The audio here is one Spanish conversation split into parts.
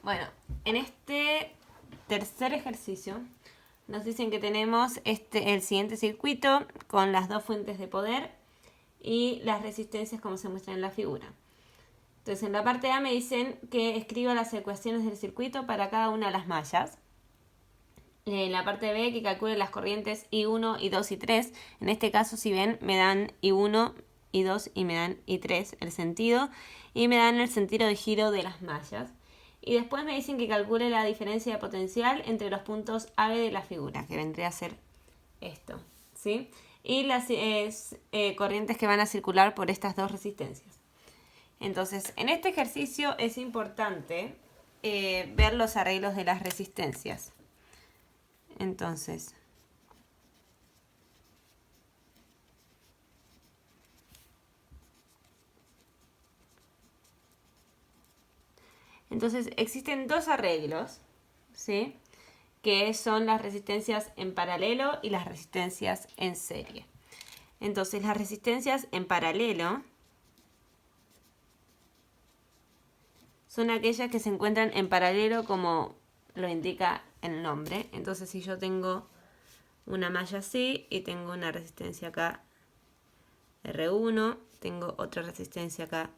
Bueno, en este tercer ejercicio nos dicen que tenemos el siguiente circuito con las dos fuentes de poder y las resistencias como se muestra en la figura. Entonces en la parte A me dicen que escriba las ecuaciones del circuito para cada una de las mallas. En la parte B que calcule las corrientes I1, I2 y 3. En este caso, si ven, me dan I1, I2 y me dan I3 el sentido. Y me dan el sentido de giro de las mallas. Y después me dicen que calcule la diferencia de potencial entre los puntos AB de la figura, que vendría a ser esto, ¿sí? Y las corrientes que van a circular por estas dos resistencias. Entonces, en este ejercicio es importante ver los arreglos de las resistencias. Entonces, existen dos arreglos, ¿sí? Que son las resistencias en paralelo y las resistencias en serie. Entonces, las resistencias en paralelo son aquellas que se encuentran en paralelo como lo indica el nombre. Entonces, si yo tengo una malla así y tengo una resistencia acá R1, tengo otra resistencia acá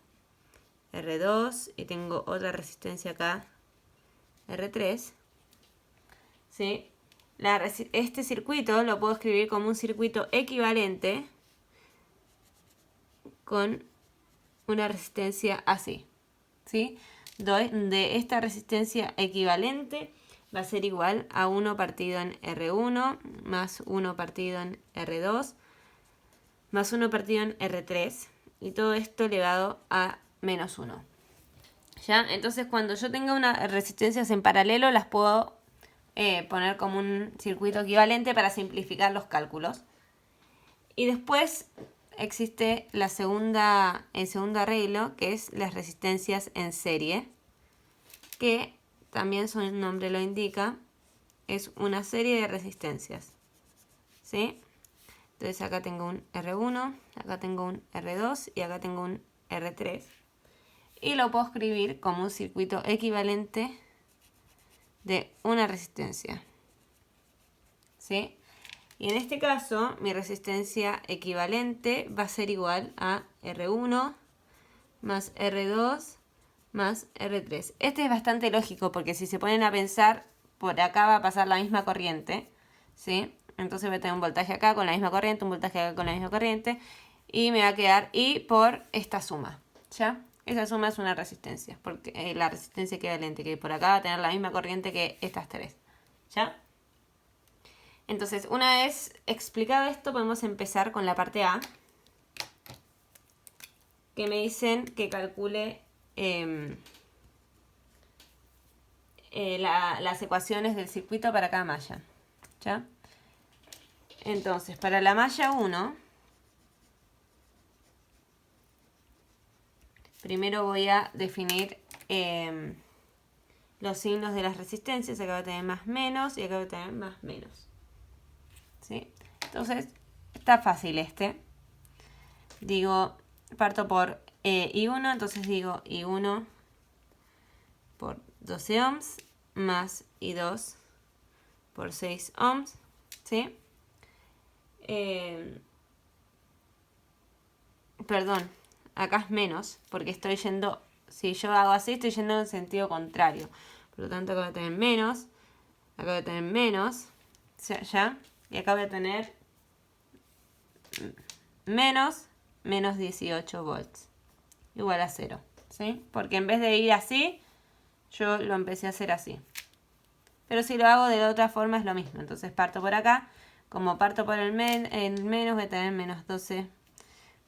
R2 y tengo otra resistencia acá R3, ¿sí? Este circuito lo puedo escribir como un circuito equivalente con una resistencia así, ¿sí? De esta resistencia equivalente va a ser igual a 1 partido en R1 más 1 partido en R2 más 1 partido en R3 y todo esto elevado a menos 1. ¿Ya? Entonces cuando yo tenga unas resistencias en paralelo las puedo poner como un circuito equivalente para simplificar los cálculos. Y después existe el segundo arreglo, que es las resistencias en serie, que también su nombre lo indica, es una serie de resistencias, ¿sí? Entonces acá tengo un R1, acá tengo un R2 y acá tengo un R3. Y lo puedo escribir como un circuito equivalente de una resistencia, ¿sí? Y en este caso, mi resistencia equivalente va a ser igual a R1 más R2 más R3. Este es bastante lógico porque si se ponen a pensar, por acá va a pasar la misma corriente, ¿sí? Entonces voy a tener un voltaje acá con la misma corriente, un voltaje acá con la misma corriente, y me va a quedar I por esta suma, ¿ya? Esa suma es una resistencia, porque la resistencia equivalente, que por acá va a tener la misma corriente que estas tres, ¿ya? Entonces, una vez explicado esto, podemos empezar con la parte A, que me dicen que calcule las ecuaciones del circuito para cada malla, ¿ya? Entonces, para la malla 1, primero voy a definir los signos de las resistencias. Acá voy a tener más menos y acá voy a tener más menos, ¿sí? Entonces, está fácil este. Digo, parto por I1, entonces digo I1 por 12 ohms más I2 por 6 ohms, ¿sí? Perdón, acá es menos, porque estoy yendo, si yo hago así, estoy yendo en sentido contrario. Por lo tanto, acá voy a tener menos, acá voy a tener menos, ¿ya? Y acá voy a tener menos 18 volts, igual a 0, ¿sí? Porque en vez de ir así, yo lo empecé a hacer así. Pero si lo hago de la otra forma es lo mismo. Entonces parto por acá. Como parto por el menos, voy a tener menos 12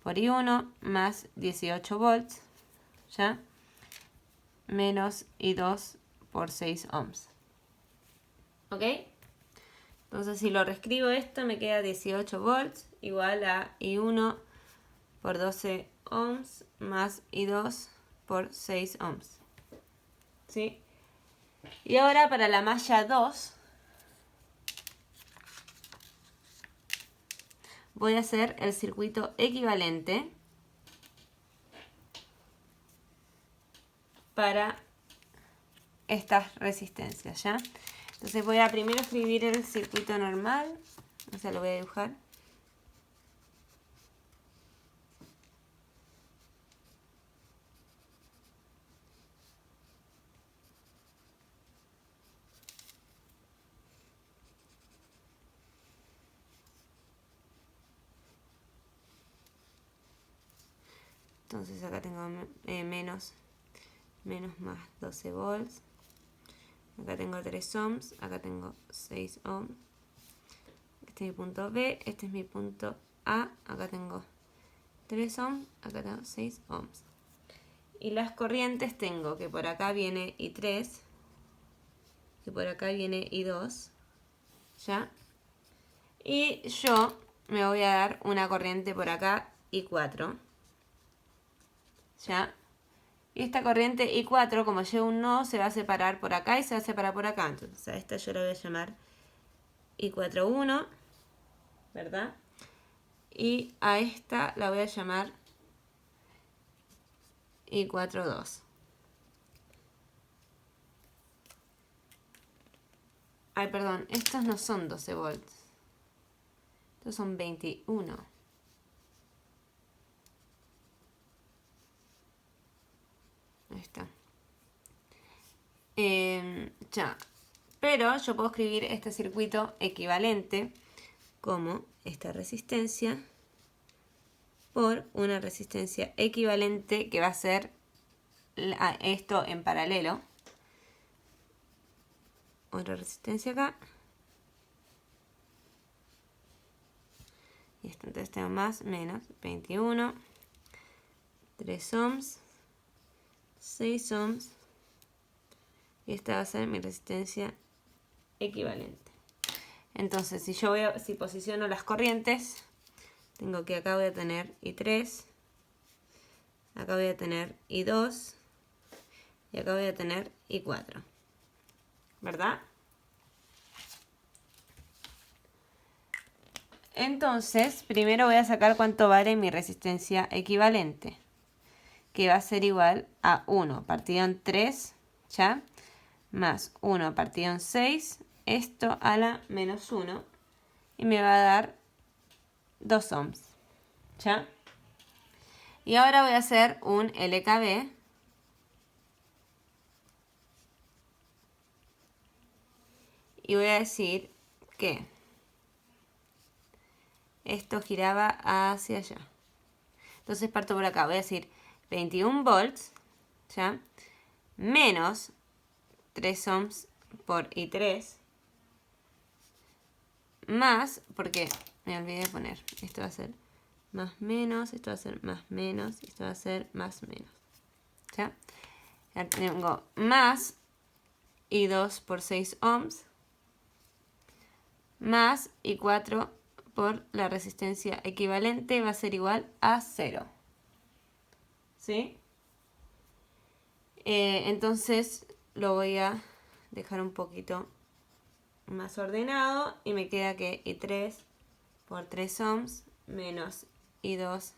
por I1 más 18 volts. ¿Ya? Menos I2 por 6 ohms. ¿Ok? Entonces si lo reescribo esto me queda 18 volts igual a I1 por 12 ohms más I2 por 6 ohms. ¿Sí? Y ahora para la malla 2 voy a hacer el circuito equivalente para estas resistencias, ¿ya? Entonces voy a primero escribir el circuito normal, o sea, lo voy a dibujar. Entonces acá tengo menos más 12 volts. Acá tengo 3 ohms, acá tengo 6 ohms. Este es mi punto B, este es mi punto A. Acá tengo 3 ohms, acá tengo 6 ohms. Y las corrientes tengo que por acá viene I3, que por acá viene I2, ¿ya? Y yo me voy a dar una corriente por acá I4, ¿ya? Y esta corriente I4, como lleva un nodo, se va a separar por acá y se va a separar por acá. Entonces a esta yo la voy a llamar I41, ¿verdad? Y a esta la voy a llamar I42. Ay, perdón, estos no son 12 volts. Estos son 21. Ahí está. Ya. Pero yo puedo escribir este circuito equivalente como esta resistencia por una resistencia equivalente que va a ser esto en paralelo. Otra resistencia acá. Y esto, entonces tengo más, menos, 21. 3 ohms. 6 ohms. Y esta va a ser mi resistencia equivalente. Entonces, si posiciono las corrientes, tengo que acá voy a tener I3, acá voy a tener I2 y acá voy a tener I4. ¿Verdad? Entonces, primero voy a sacar cuánto vale mi resistencia equivalente, que va a ser igual a 1 partido en 3, ¿ya? Más 1 partido en 6, esto a la menos 1, y me va a dar 2 ohms, ¿ya? Y ahora voy a hacer un LKB y voy a decir que esto giraba hacia allá. Entonces parto por acá, voy a decir 21 volts, ¿ya? Menos 3 ohms por I3, más, porque me olvidé de poner, esto va a ser más menos, esto va a ser más menos, esto va a ser más menos, ¿ya? Ya tengo más I2 por 6 ohms, más I4 por la resistencia equivalente va a ser igual a 0. ¿Sí? Entonces lo voy a dejar un poquito más ordenado y me queda que I3 por 3 ohms menos I2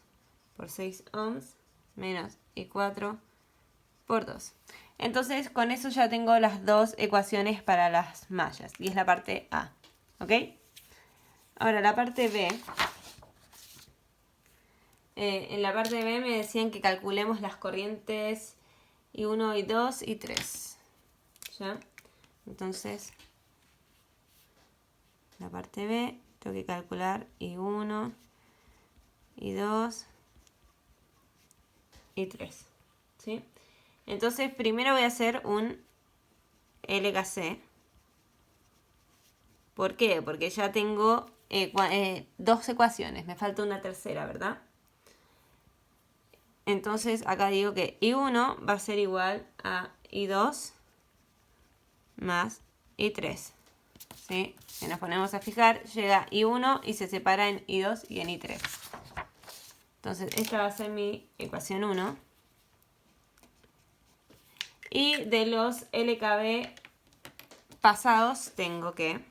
por 6 ohms menos I4 por 2. Entonces con eso ya tengo las dos ecuaciones para las mallas y es la parte A. ¿Ok? Ahora la parte B. En la parte B me decían que calculemos las corrientes I1, I2 y 3. ¿Ya? Entonces, la parte B, tengo que calcular I1, I2 y 3. ¿Sí? Entonces, primero voy a hacer un LKC. ¿Por qué? Porque ya tengo dos ecuaciones. Me falta una tercera, ¿verdad? Entonces, acá digo que I1 va a ser igual a I2 más I3. ¿Sí? Si nos ponemos a fijar, llega I1 y se separa en I2 y en I3. Entonces, esta va a ser mi ecuación 1. Y de los LKB pasados tengo que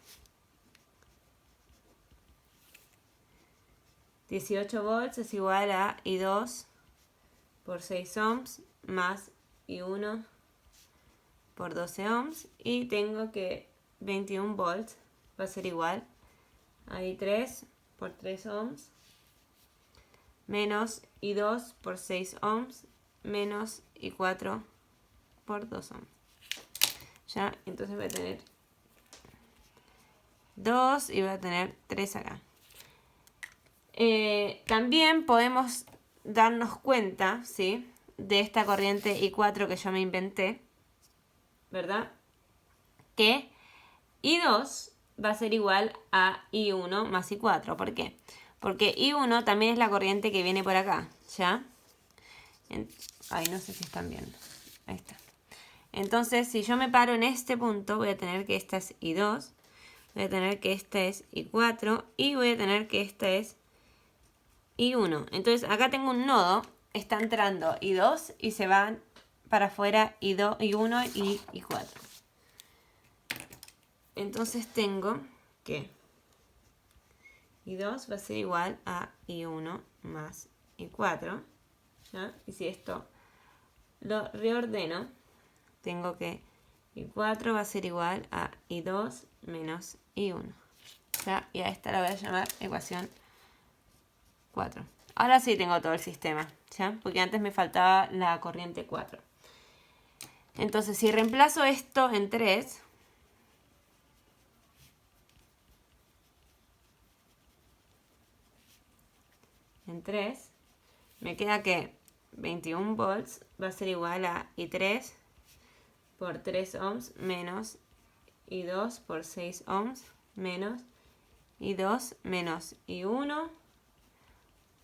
18 volts es igual a I2 por 6 ohms más I1 por 12 ohms. Y tengo que 21 volts va a ser igual a I3 por 3 ohms menos I2 por 6 ohms menos I4 por 2 ohms. Ya, entonces voy a tener 2 y voy a tener 3 acá. También podemos darnos cuenta, ¿sí?, de esta corriente I4 que yo me inventé, ¿verdad? Que I2 va a ser igual a I1 más I4. ¿Por qué? Porque I1 también es la corriente que viene por acá, ¿ya? Ay, no sé si están viendo. Ahí está. Entonces, si yo me paro en este punto, voy a tener que esta es I2, voy a tener que esta es I4 y voy a tener que esta es I1. Entonces, acá tengo un nodo, está entrando I2 y se van para afuera I2, I1 y I4. Entonces tengo que I2 va a ser igual a I1 más I4, ¿ya? Y si esto lo reordeno, tengo que I4 va a ser igual a I2 menos I1, ¿ya? Y a esta la voy a llamar ecuación 4. Ahora sí tengo todo el sistema, ¿ya? Porque antes me faltaba la corriente 4. Entonces, si reemplazo esto en 3... en 3, me queda que 21 volts va a ser igual a I3 por 3 ohms menos I2 por 6 ohms menos I2 menos I1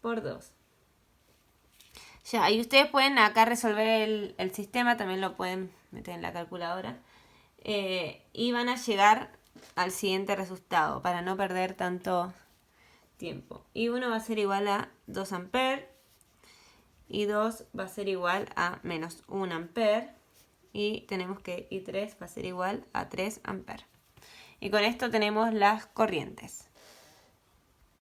por 2. Ya, y ustedes pueden acá resolver el sistema, también lo pueden meter en la calculadora. Y van a llegar al siguiente resultado para no perder tanto tiempo. I1 va a ser igual a 2 amperes. I2 va a ser igual a menos 1 ampere. Y tenemos que I3 va a ser igual a 3 amperes. Y con esto tenemos las corrientes.